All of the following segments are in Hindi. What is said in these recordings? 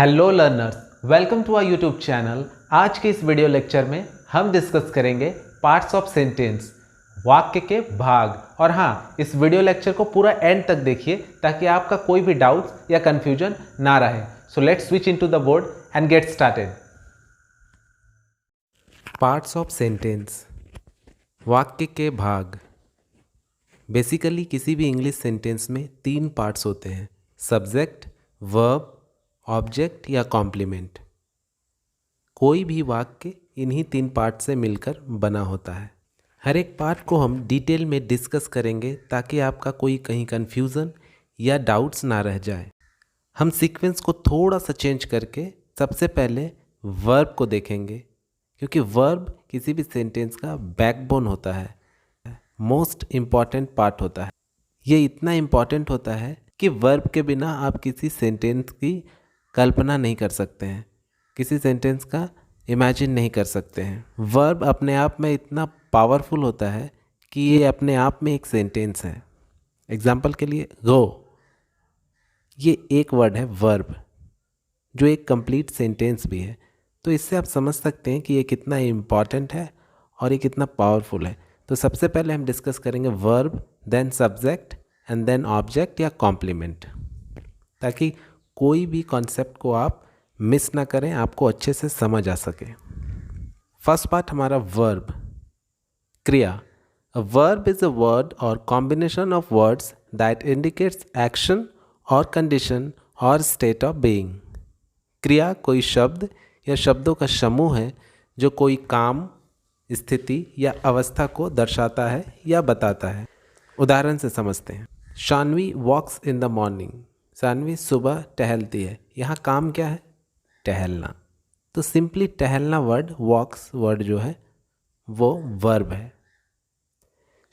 Hello learners, welcome to our YouTube channel. आज के इस वीडियो लेक्चर में हम डिस्कस करेंगे पार्ट्स ऑफ सेंटेंस, वाक्य के भाग। और हाँ, इस वीडियो लेक्चर को पूरा एंड तक देखिए ताकि आपका कोई भी डाउट्स या कंफ्यूजन ना रहे। So let's switch into the board and get started. Parts of sentence, वाक्य के भाग। बेसिकली किसी भी इंग्लिश सेंटेंस में 3 पार्ट्स होते हैं: सब्जेक्ट, वर्ब, ऑब्जेक्ट या कॉम्प्लीमेंट। कोई भी वाक्य इन्हीं 3 पार्ट से मिलकर बना होता है। हर एक पार्ट को हम डिटेल में डिस्कस करेंगे ताकि आपका कोई कहीं कन्फ्यूज़न या डाउट्स ना रह जाए। हम सीक्वेंस को थोड़ा सा चेंज करके सबसे पहले वर्ब को देखेंगे, क्योंकि वर्ब किसी भी सेंटेंस का बैकबोन होता है, मोस्ट इम्पॉर्टेंट पार्ट होता है। ये इतना इम्पॉर्टेंट होता है कि वर्ब के बिना आप किसी सेंटेंस की कल्पना नहीं कर सकते हैं, किसी सेंटेंस का इमेजिन नहीं कर सकते हैं। वर्ब अपने आप में इतना पावरफुल होता है कि ये अपने आप में एक सेंटेंस है। एग्जाम्पल के लिए गो, ये एक वर्ड है वर्ब, जो एक कंप्लीट सेंटेंस भी है। तो इससे आप समझ सकते हैं कि ये कितना इम्पॉर्टेंट है और ये कितना पावरफुल है। तो सबसे पहले हम डिस्कस करेंगे verb, then subject and then object या कॉम्प्लीमेंट, ताकि कोई भी कॉन्सेप्ट को आप मिस ना करें, आपको अच्छे से समझ आ सके। फर्स्ट पार्ट हमारा वर्ब, क्रिया। A verb is a word और combination of words that indicates action और कंडीशन और स्टेट ऑफ बीइंग। क्रिया कोई शब्द या शब्दों का समूह है जो कोई काम, स्थिति या अवस्था को दर्शाता है या बताता है। उदाहरण से समझते हैं। शान्वी वॉक्स इन द मॉर्निंग, शान्वी सुबह टहलती है। यहाँ काम क्या है? टहलना। तो सिंपली टहलना वर्ड, वॉक्स वर्ड जो है वो वर्ब है।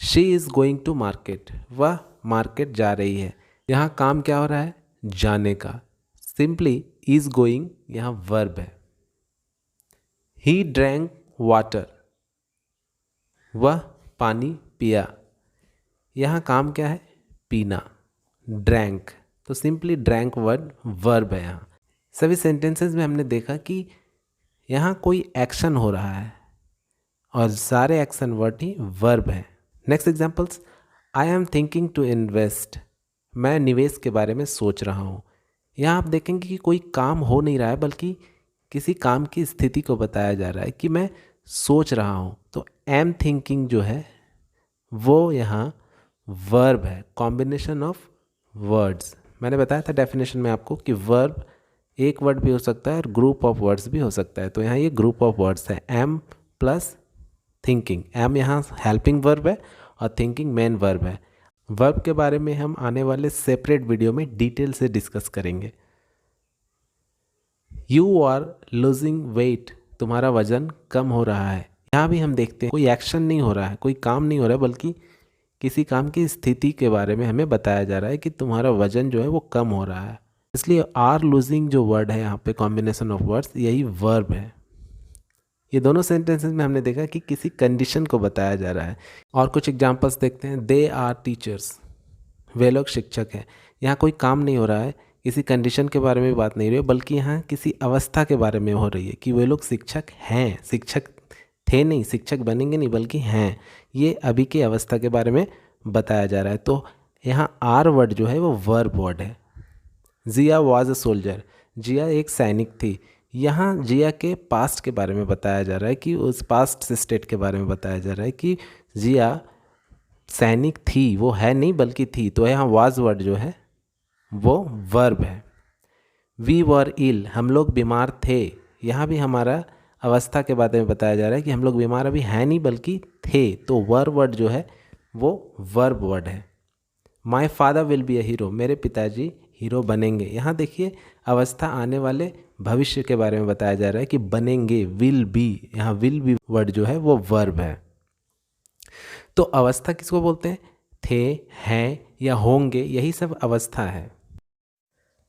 She is going to market, वह मार्केट जा रही है। यहाँ काम क्या हो रहा है? जाने का। सिंपली इज़ गोइंग यहाँ वर्ब है। ही ड्रैंक वाटर, वह पानी पिया। यहाँ काम क्या है? पीना, ड्रैंक। तो सिंपली ड्रैंक वर्ड वर्ब है। यहाँ सभी सेंटेंसेस में हमने देखा कि यहाँ कोई एक्शन हो रहा है और सारे एक्शन वर्ड ही वर्ब है। Next examples, I am thinking to invest, मैं निवेश के बारे में सोच रहा हूँ। यहाँ आप देखेंगे कि कोई काम हो नहीं रहा है, बल्कि किसी काम की स्थिति को बताया जा रहा है कि मैं सोच रहा हूँ। तो एम थिंकिंग जो है वो यहाँ वर्ब है, कॉम्बिनेशन ऑफ वर्ड्स। मैंने बताया था डेफिनेशन में आपको कि वर्ब एक वर्ड भी हो सकता है और ग्रुप ऑफ वर्ड्स भी हो सकता है। तो यहाँ ये ग्रुप ऑफ वर्ड्स है, एम प्लस थिंकिंग। एम यहाँ हेल्पिंग वर्ब है और थिंकिंग मेन वर्ब है। वर्ब के बारे में हम आने वाले सेपरेट वीडियो में डिटेल से डिस्कस करेंगे। यू आर लूजिंग वेट, तुम्हारा वजन कम हो रहा है। यहाँ भी हम देखते हैं कोई एक्शन नहीं हो रहा है, कोई काम नहीं हो रहा है, बल्कि किसी काम की स्थिति के बारे में हमें बताया जा रहा है कि तुम्हारा वजन जो है वो कम हो रहा है। इसलिए आर लूजिंग जो वर्ड है यहाँ पे, कॉम्बिनेशन ऑफ वर्ड्स, यही वर्ब है। ये दोनों सेंटेंसेस में हमने देखा कि किसी कंडीशन को बताया जा रहा है। और कुछ एग्जांपल्स देखते हैं। दे आर टीचर्स, वे लोग शिक्षक हैं। यहाँ कोई काम नहीं हो रहा है, किसी कंडीशन के बारे में बात नहीं हो रही है, बल्कि यहाँ किसी अवस्था के बारे में हो रही है कि वे लोग शिक्षक हैं। शिक्षक थे नहीं, शिक्षक बनेंगे नहीं, बल्कि हैं। ये अभी की अवस्था के बारे में बताया जा रहा है। तो यहाँ आर वर्ड जो है वो वर्ब वर्ड है। जिया वॉज अ सोल्जर, जिया एक सैनिक थी। यहाँ जिया के पास्ट के बारे में बताया जा रहा है कि उस पास्ट स्टेट के बारे में बताया जा रहा है कि जिया सैनिक थी, वो है नहीं बल्कि थी। तो यहाँ वाज वर्ड जो है वो वर्ब है। वी वर इल, हम लोग बीमार थे। यहाँ भी हमारा अवस्था के बारे में बताया जा रहा है कि हम लोग बीमार अभी हैं नहीं बल्कि थे। तो वर वर्ड जो है वो वर्ब वर्ड है। My father will be a hero, मेरे पिताजी हीरो बनेंगे। यहाँ देखिए अवस्था आने वाले भविष्य के बारे में बताया जा रहा है कि बनेंगे, विल बी। यहाँ विल बी वर्ड जो है वो वर्ब है। तो अवस्था किसको बोलते हैं? थे, हैं या होंगे, यही सब अवस्था है।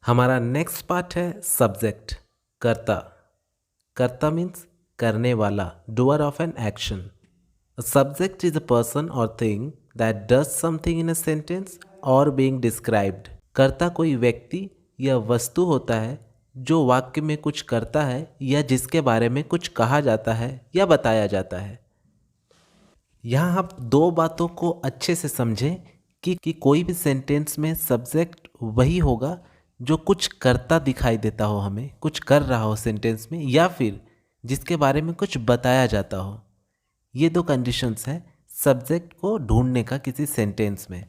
हमारा नेक्स्ट पार्ट है सब्जेक्ट, कर्ता। कर्ता मीन्स करने वाला, doer of an action. A subject is a person or thing that does something in a sentence or being described. कर्ता कोई व्यक्ति या वस्तु होता है जो वाक्य में कुछ करता है या जिसके बारे में कुछ कहा जाता है या बताया जाता है। यहाँ आप दो बातों को अच्छे से समझें कि कोई भी सेंटेंस में सब्जेक्ट वही होगा जो कुछ करता दिखाई देता हो, हमें कुछ कर रहा हो सेंटेंस में, या फिर जिसके बारे में कुछ बताया जाता हो। ये दो कंडीशंस हैं सब्जेक्ट को ढूंढने का किसी सेंटेंस में।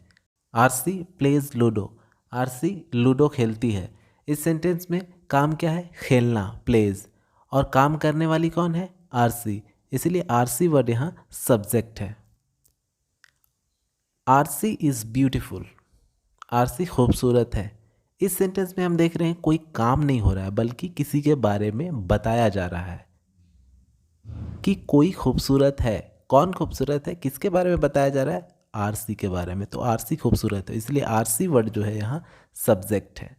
Aarsi plays ludo, Aarsi ludo खेलती है। इस सेंटेंस में काम क्या है? खेलना, प्लेज, और काम करने वाली कौन है? आरसी, इसलिए आरसी वर्ड यहाँ सब्जेक्ट है। आरसी इज़ ब्यूटीफुल, आरसी खूबसूरत है। इस सेंटेंस में हम देख रहे हैं कोई काम नहीं हो रहा है बल्कि किसी के बारे में बताया जा रहा है कि कोई खूबसूरत है। कौन खूबसूरत है? किसके बारे में बताया जा रहा है? आरसी के बारे में। तो आरसी खूबसूरत है, इसलिए आरसी वर्ड जो है यहाँ सब्जेक्ट है।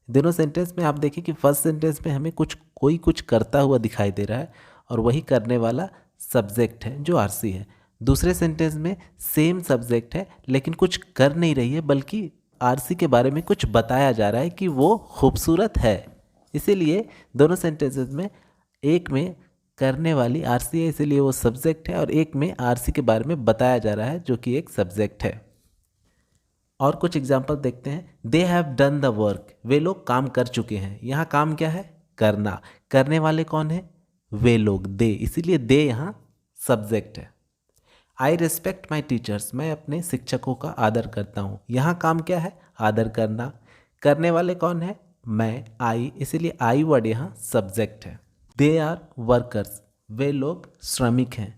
दोनों सेंटेंस में आप देखिए कि फर्स्ट सेंटेंस में हमें कोई कुछ करता हुआ दिखाई दे रहा है और वही करने वाला सब्जेक्ट है जो आरसी है। दूसरे सेंटेंस में सेम सब्जेक्ट है लेकिन कुछ कर नहीं रही है बल्कि आरसी के बारे में कुछ बताया जा रहा है कि वो खूबसूरत है। इसीलिए दोनों सेंटेंसेस में एक में करने वाली आरसी है इसीलिए वो सब्जेक्ट है, और एक में आरसी के बारे में बताया जा रहा है जो कि एक सब्जेक्ट है। और कुछ एग्जाम्पल देखते हैं। They have done the work, वे लोग काम कर चुके हैं। यहाँ काम क्या है? करना। करने वाले कौन है? वे लोग, दे, इसीलिए दे यहाँ सब्जेक्ट है। आई रिस्पेक्ट माई टीचर्स, मैं अपने शिक्षकों का आदर करता हूँ। यहाँ काम क्या है? आदर करना। करने वाले कौन है? मैं, आई, इसीलिए आई वर्ड यहाँ सब्जेक्ट है। दे आर वर्कर्स, वे लोग श्रमिक हैं।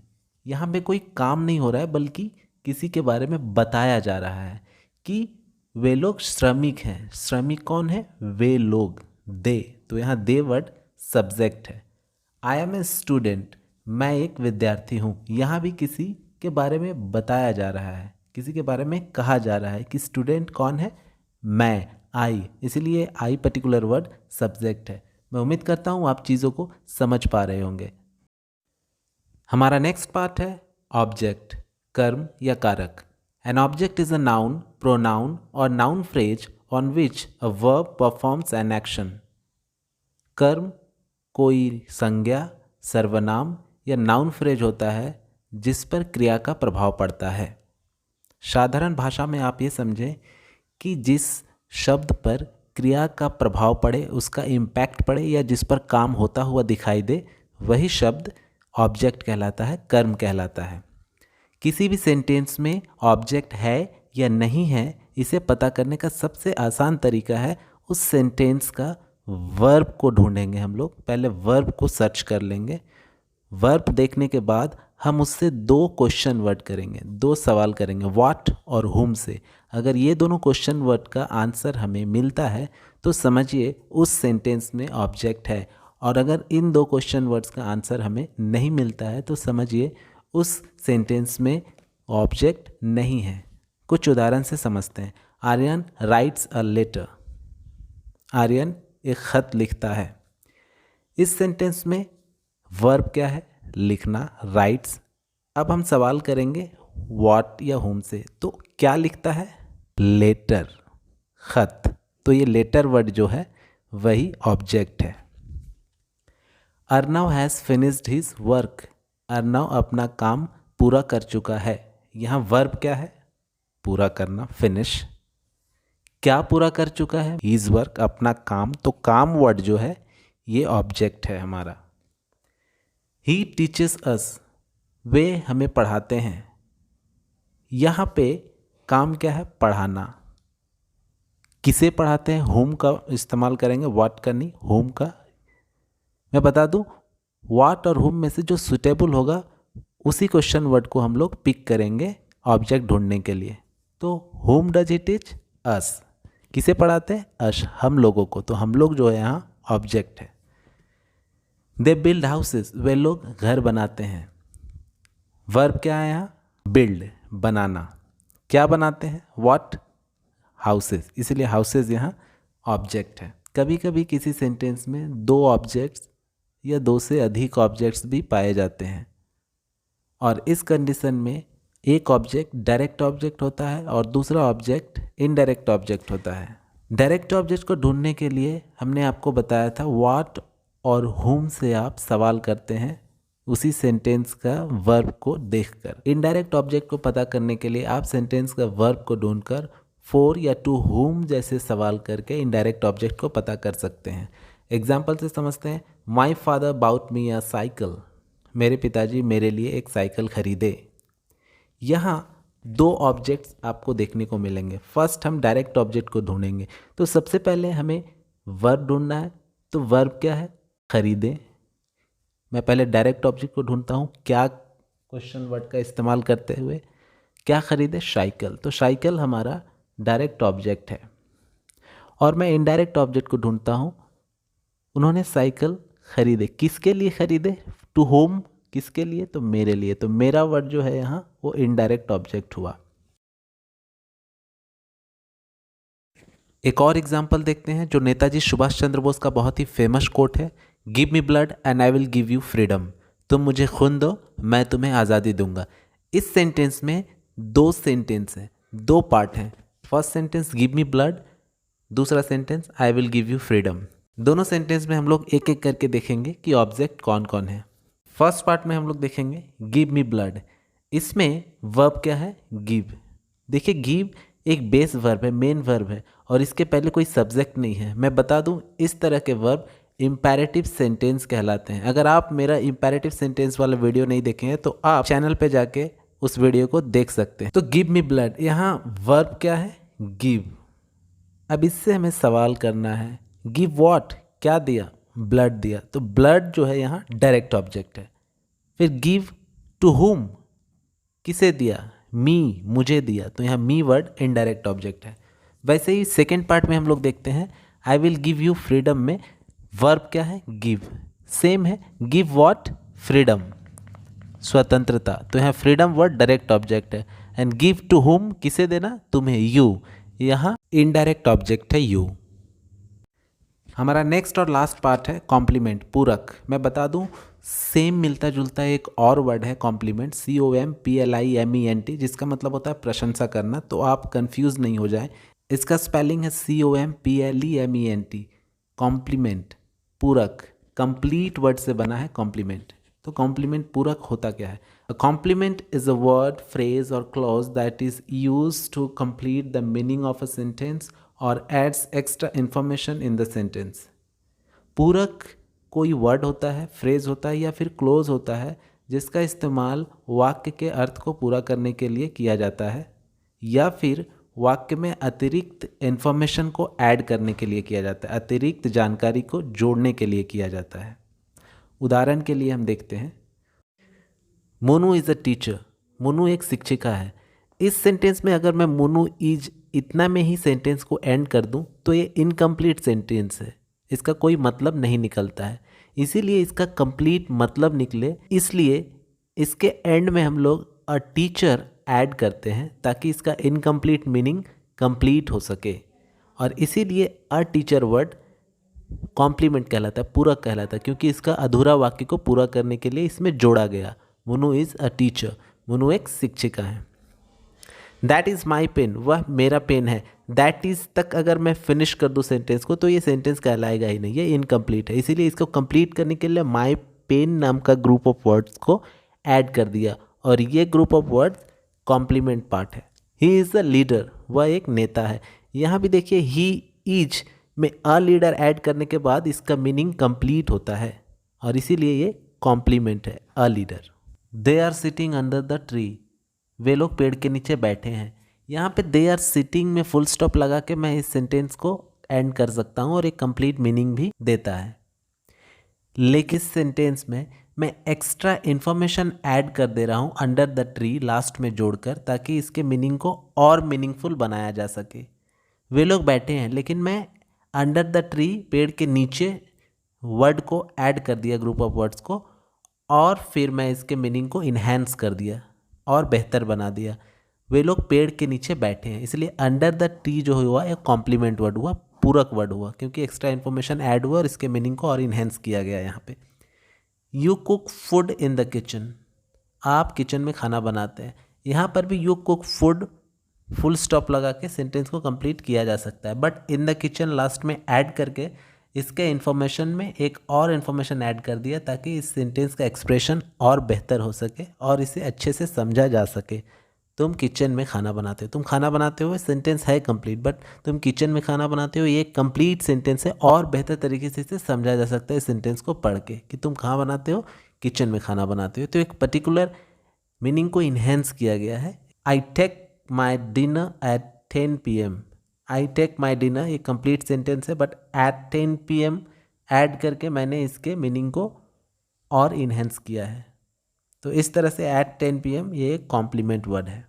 यहाँ पे कोई काम नहीं हो रहा है बल्कि किसी के बारे में बताया जा रहा है कि वे लोग श्रमिक हैं। श्रमिक कौन है? वे लोग, दे, तो यहाँ दे वर्ड सब्जेक्ट है। आई एम ए स्टूडेंट, मैं एक विद्यार्थी हूँ। यहाँ भी किसी के बारे में बताया जा रहा है, किसी के बारे में कहा जा रहा है कि स्टूडेंट कौन है? मैं, आई, इसलिए आई पर्टिकुलर वर्ड सब्जेक्ट है। मैं उम्मीद करता हूँ आप चीज़ों को समझ पा रहे होंगे। हमारा नेक्स्ट पार्ट है ऑब्जेक्ट, कर्म या कारक। An object is a noun, pronoun or noun phrase on which a verb performs an action. कर्म कोई संज्ञा, सर्वनाम या नाउन फ्रेज होता है जिस पर क्रिया का प्रभाव पड़ता है। साधारण भाषा में आप ये समझें कि जिस शब्द पर क्रिया का प्रभाव पड़े, उसका इम्पैक्ट पड़े या जिस पर काम होता हुआ दिखाई दे, वही शब्द ऑब्जेक्ट कहलाता है, कर्म कहलाता है। किसी भी सेंटेंस में ऑब्जेक्ट है या नहीं है, इसे पता करने का सबसे आसान तरीका है उस सेंटेंस का वर्ब को ढूंढेंगे। हम लोग पहले वर्ब को सर्च कर लेंगे। वर्ब देखने के बाद हम उससे दो क्वेश्चन वर्ड करेंगे, दो सवाल करेंगे, व्हाट और हुम से। अगर ये दोनों क्वेश्चन वर्ड का आंसर हमें मिलता है तो समझिए उस सेंटेंस में ऑब्जेक्ट है, और अगर इन दो क्वेश्चन वर्ड्स का आंसर हमें नहीं मिलता है तो समझिए उस सेंटेंस में ऑब्जेक्ट नहीं है। कुछ उदाहरण से समझते हैं। Aryan writes a letter, Aryan एक खत लिखता है। इस सेंटेंस में वर्ब क्या है? लिखना, राइट्स। अब हम सवाल करेंगे व्हाट या होम से, तो क्या लिखता है? लेटर, खत। तो ये लेटर वर्ड जो है वही ऑब्जेक्ट है। Arnav has finished his work, Arnav अपना काम पूरा कर चुका है। यहाँ वर्ब क्या है? पूरा करना, फिनिश। क्या पूरा कर चुका है? हिज वर्क, अपना काम। तो काम वर्ड जो है ये ऑब्जेक्ट है हमारा। ही टीचेस अस, वे हमें पढ़ाते हैं। यहाँ पे काम क्या है? पढ़ाना। किसे पढ़ाते हैं? होम का इस्तेमाल करेंगे, व्हाट का नहीं, होम का। मैं बता दूं, व्हाट और होम में से जो सुटेबल होगा उसी क्वेश्चन वर्ड को हम लोग पिक करेंगे ऑब्जेक्ट ढूंढने के लिए। तो home does he teach us, किसे पढ़ाते हैं? अस, हम लोगों को। तो हम लोग जो है यहाँ ऑब्जेक्ट है। दे बिल्ड हाउसेस, वे लोग घर बनाते हैं। वर्ब क्या है यहाँ? बिल्ड, बनाना। क्या बनाते हैं? व्हाट? हाउसेस, इसलिए हाउसेस यहाँ ऑब्जेक्ट है। कभी कभी किसी सेंटेंस में दो ऑब्जेक्ट्स या दो से अधिक ऑब्जेक्ट्स भी पाए जाते हैं, और इस कंडीशन में एक ऑब्जेक्ट डायरेक्ट ऑब्जेक्ट होता है और दूसरा ऑब्जेक्ट इनडायरेक्ट ऑब्जेक्ट होता है। डायरेक्ट ऑब्जेक्ट को ढूंढने के लिए हमने आपको बताया था व्हाट और whom से आप सवाल करते हैं उसी सेंटेंस का वर्ब को देखकर। इनडायरेक्ट ऑब्जेक्ट को पता करने के लिए आप सेंटेंस का वर्ब को ढूंढकर फॉर या टू whom जैसे सवाल करके इनडायरेक्ट ऑब्जेक्ट को पता कर सकते हैं। एग्जाम्पल से समझते हैं। My father bought me a cycle, मेरे पिताजी मेरे लिए एक साइकिल खरीदे। यहाँ दो ऑब्जेक्ट्स आपको देखने को मिलेंगे। फर्स्ट हम डायरेक्ट ऑब्जेक्ट को ढूंढेंगे, तो सबसे पहले हमें वर्ब ढूंढना है। तो वर्ब क्या है? खरीदे। मैं पहले डायरेक्ट ऑब्जेक्ट को ढूंढता हूँ, क्या क्वेश्चन वर्ड का इस्तेमाल करते हुए, क्या खरीदे? साइकिल। तो साइकिल हमारा डायरेक्ट ऑब्जेक्ट है। और मैं इनडायरेक्ट ऑब्जेक्ट को ढूंढता हूँ, उन्होंने साइकिल खरीदे। किसके लिए खरीदे? टू होम, किसके लिए? तो मेरे लिए। तो मेरा वर्ड जो है यहाँ वो इनडायरेक्ट ऑब्जेक्ट हुआ। एक और एग्जाम्पल देखते हैं जो नेताजी सुभाष चंद्र बोस का बहुत ही फेमस कोट है, give me blood and I will give you freedom. तुम मुझे खून दो, मैं तुम्हें आज़ादी दूंगा। इस सेंटेंस में दो सेंटेंस हैं, दो पार्ट हैं। First sentence give me blood, दूसरा sentence I will give you freedom. दोनों सेंटेंस में हम लोग एक एक करके देखेंगे कि ऑब्जेक्ट कौन कौन है। फर्स्ट पार्ट में हम लोग देखेंगे गिव मी ब्लड। इसमें वर्ब क्या है? गिव। देखिए गिव एक बेस वर्ब है, मेन वर्ब है, और इसके पहले कोई सब्जेक्ट नहीं है। मैं बता दूं, इस तरह के वर्ब इम्पेरेटिव सेंटेंस कहलाते हैं। अगर आप मेरा इम्पेरेटिव सेंटेंस वाला वीडियो नहीं देखे हैं तो आप चैनल पे जाके उस वीडियो को देख सकते हैं। तो गिव मी ब्लड, यहाँ वर्ब क्या है? गिव। अब इससे हमें सवाल करना है, गिव व्हाट, क्या दिया? ब्लड दिया। तो ब्लड जो है यहाँ डायरेक्ट ऑब्जेक्ट है। फिर गिव टू हुम, किसे दिया? मी, मुझे दिया। तो यहाँ मी वर्ड इनडायरेक्ट ऑब्जेक्ट है। वैसे ही सेकेंड पार्ट में हम लोग देखते हैं, आई विल गिव यू फ्रीडम में वर्ब क्या है? गिव। सेम है, गिव व्हाट? फ्रीडम, स्वतंत्रता। तो यहाँ फ्रीडम वर्ड डायरेक्ट ऑब्जेक्ट है। एंड गिव टू हुम, किसे देना? तुम्हें, यू। यहाँ इनडायरेक्ट ऑब्जेक्ट है यू। हमारा नेक्स्ट और लास्ट पार्ट है कॉम्प्लीमेंट, पूरक। मैं बता दूं, सेम मिलता जुलता एक और वर्ड है कॉम्प्लीमेंट, COMPLIMENT, जिसका मतलब होता है प्रशंसा करना। तो आप कंफ्यूज नहीं हो जाए, इसका स्पेलिंग है COMPLEMENT, कॉम्प्लीमेंट, पूरक। कंप्लीट वर्ड से बना है कॉम्प्लीमेंट। तो कॉम्प्लीमेंट पूरक होता क्या है? A complement is a word, phrase और clause that is used to complete the meaning of a sentence और adds extra information in the sentence. पूरक कोई वर्ड होता है, फ्रेज होता है या फिर क्लोज होता है जिसका इस्तेमाल वाक्य के अर्थ को पूरा करने के लिए किया जाता है या फिर वाक्य में अतिरिक्त इंफॉर्मेशन को ऐड करने के लिए किया जाता है, अतिरिक्त जानकारी को जोड़ने के लिए किया जाता है। उदाहरण के लिए हम देखते हैं, Monu is a teacher, Monu एक शिक्षिका है। इस सेंटेंस में अगर मैं मोनू इज इतना में ही सेंटेंस को एंड कर दूं तो ये इनकम्प्लीट सेंटेंस है, इसका कोई मतलब नहीं निकलता है। इसीलिए इसका कंप्लीट मतलब निकले, इसलिए इसके एंड में हम लोग अ टीचर ऐड करते हैं ताकि इसका इनकम्प्लीट मीनिंग कंप्लीट हो सके। और इसीलिए अ टीचर वर्ड कॉम्प्लीमेंट कहलाता है, पूरक कहलाता है, क्योंकि इसका अधूरा वाक्य को पूरा करने के लिए इसमें जोड़ा गया। Monu is a teacher, Monu एक शिक्षिका है। दैट इज़ माई पेन, वह मेरा पेन है। दैट इज़ तक अगर मैं फिनिश कर दूँ सेंटेंस को तो ये सेंटेंस कहलाएगा ही नहीं, ये इनकम्प्लीट है। इसीलिए इसको कंप्लीट करने के लिए माई पेन नाम का ग्रुप ऑफ वर्ड्स को ऐड कर दिया, और ये group of words complement part है। ही इज़ अ लीडर, वह एक नेता है। यहाँ भी देखिए ही इज में अ लीडर ऐड करने के बाद इसका मीनिंग कंप्लीट होता है, और इसीलिए ये कॉम्प्लीमेंट है, a leader. They are sitting under the tree, वे लोग पेड़ के नीचे बैठे हैं। यहाँ पे दे आर सिटिंग में फुल स्टॉप लगा के मैं इस सेंटेंस को एंड कर सकता हूँ और एक कंप्लीट मीनिंग भी देता है। लेकिन इस सेंटेंस में मैं एक्स्ट्रा इन्फॉर्मेशन ऐड कर दे रहा हूँ अंडर द ट्री लास्ट में जोड़कर, ताकि इसके मीनिंग को और मीनिंगफुल बनाया जा सके। वे लोग बैठे हैं, लेकिन मैं अंडर द ट्री, पेड़ के नीचे वर्ड को ऐड कर दिया, ग्रुप ऑफ वर्ड्स को, और फिर मैं इसके मीनिंग को इन्हेंस कर दिया और बेहतर बना दिया। वे लोग पेड़ के नीचे बैठे हैं, इसलिए अंडर द ट्री जो हुआ एक कॉम्प्लीमेंट वर्ड हुआ, पूरक वर्ड हुआ, क्योंकि एक्स्ट्रा इन्फॉर्मेशन ऐड हुआ और इसके मीनिंग को और इन्हेंस किया गया यहाँ पे। You cook food in the kitchen, आप किचन में खाना बनाते हैं। यहाँ पर भी you cook food full stop लगा के सेंटेंस को कंप्लीट किया जा सकता है। But in the kitchen last में ऐड करके इसके इन्फॉर्मेशन में एक और इन्फॉर्मेशन ऐड कर दिया ताकि इस सेंटेंस का एक्सप्रेशन और बेहतर हो सके और इसे अच्छे से समझा जा सके। तुम किचन में खाना बनाते हो, तुम खाना बनाते हो सेंटेंस है कंप्लीट, बट तुम किचन में खाना बनाते हो ये कंप्लीट सेंटेंस है और बेहतर तरीके से इसे समझा जा सकता है इस सेंटेंस को पढ़ के कि तुम कहाँ बनाते हो, किचन में खाना बनाते हो। तो एक पर्टिकुलर मीनिंग को इन्हेंस किया गया है। I take my dinner at 10 PM। I take my dinner ये कंप्लीट सेंटेंस है, बट एट 10 PM ऐड करके मैंने इसके मीनिंग को और इन्हेंस किया है। तो इस तरह से एट 10 PM ये एक कॉम्प्लीमेंट वर्ड है।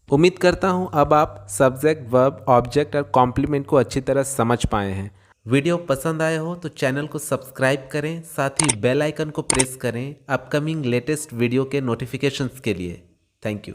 उम्मीद करता हूँ अब आप सब्जेक्ट, वर्ब, ऑब्जेक्ट और कॉम्प्लीमेंट को अच्छी तरह समझ पाए हैं। वीडियो पसंद आए हो तो चैनल को सब्सक्राइब करें, साथ ही बेल आइकन को प्रेस करें अपकमिंग लेटेस्ट वीडियो के नोटिफिकेशंस के लिए। Thank you.